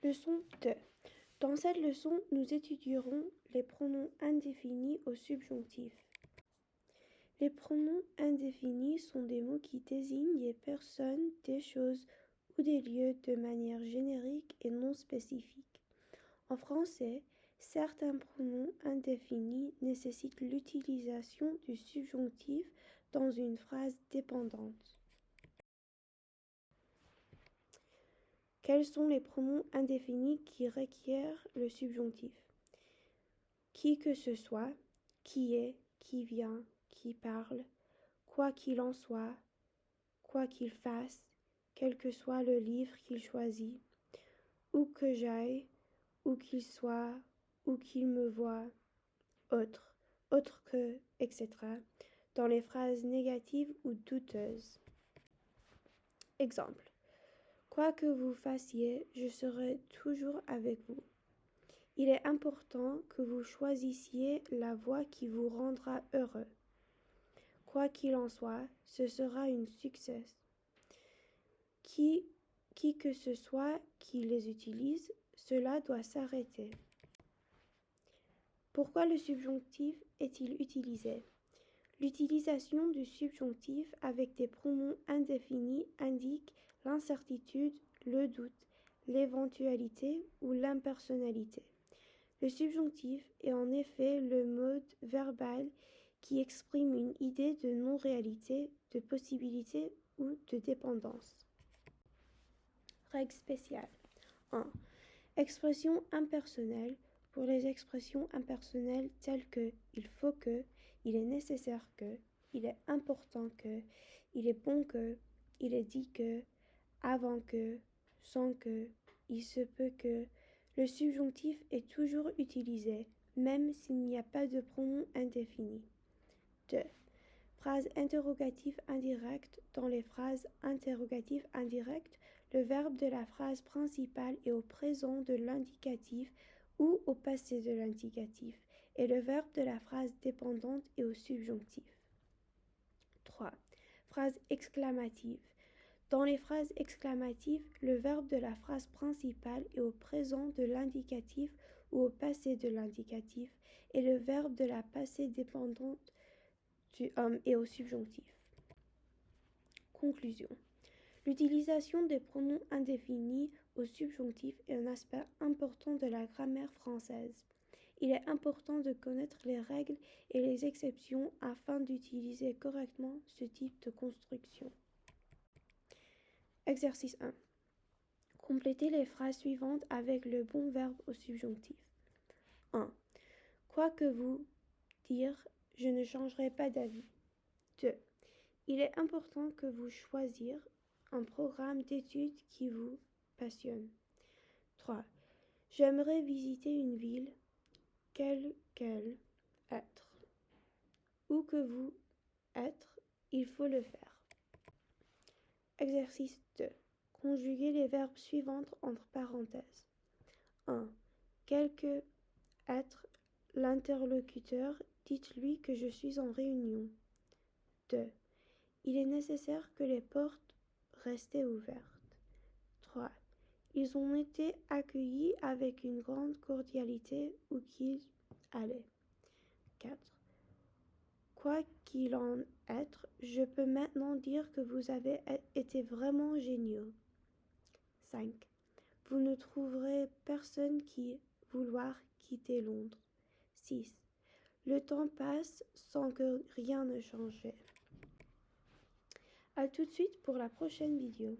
Leçon 2. Dans cette leçon, nous étudierons les pronoms indéfinis au subjonctif. Les pronoms indéfinis sont des mots qui désignent des personnes, des choses ou des lieux de manière générique et non spécifique. En français, certains pronoms indéfinis nécessitent l'utilisation du subjonctif dans une phrase dépendante. Quels sont les pronoms indéfinis qui requièrent le subjonctif? Qui que ce soit, qui est, qui vient, qui parle, quoi qu'il en soit, quoi qu'il fasse, quel que soit le livre qu'il choisit, où que j'aille, où qu'il soit, où qu'il me voie, autre que, etc., dans les phrases négatives ou douteuses. Exemple. Quoi que vous fassiez, je serai toujours avec vous. Il est important que vous choisissiez la voie qui vous rendra heureux. Quoi qu'il en soit, ce sera un succès. Qui que ce soit qui les utilise, cela doit s'arrêter. Pourquoi le subjonctif est-il utilisé? L'utilisation du subjonctif avec des pronoms indéfinis indique l'incertitude, le doute, l'éventualité ou l'impersonnalité. Le subjonctif est en effet le mode verbal qui exprime une idée de non-réalité, de possibilité ou de dépendance. Règle spéciale 1. Expression impersonnelle. Pour les expressions impersonnelles telles que il faut que, il est nécessaire que, il est important que, il est bon que, il est dit que, avant que, sans que, il se peut que, le subjonctif est toujours utilisé, même s'il n'y a pas de pronom indéfini. 2. Phrase interrogative indirecte. Dans les phrases interrogatives indirectes, le verbe de la phrase principale est au présent de l'indicatif ou au passé de l'indicatif, et le verbe de la phrase dépendante est au subjonctif. 3. Phrase exclamative. Dans les phrases exclamatives, le verbe de la phrase principale est au présent de l'indicatif ou au passé de l'indicatif, et le verbe de la passé dépendante est au subjonctif. Conclusion. L'utilisation des pronoms indéfinis au subjonctif est un aspect important de la grammaire française. Il est important de connaître les règles et les exceptions afin d'utiliser correctement ce type de construction. Exercice 1. Complétez les phrases suivantes avec le bon verbe au subjonctif. 1. Quoi que vous dire, je ne changerai pas d'avis. 2. Il est important que vous choisir un programme d'études qui vous passionne. 3. J'aimerais visiter une ville, quelle qu'elle être. Où que vous être, il faut le faire. Exercice 2. Conjuguez les verbes suivants entre parenthèses. 1. Quel que être l'interlocuteur, dites-lui que je suis en réunion. 2. Il est nécessaire que les portes restent ouvertes. 3. Ils ont été accueillis avec une grande cordialité où qu'ils allaient. 4. Quoi qu'il en être, je peux maintenant dire que vous avez été vraiment géniaux. 5. Vous ne trouverez personne qui vouloir quitter Londres. 6. Le temps passe sans que rien ne change. À tout de suite pour la prochaine vidéo.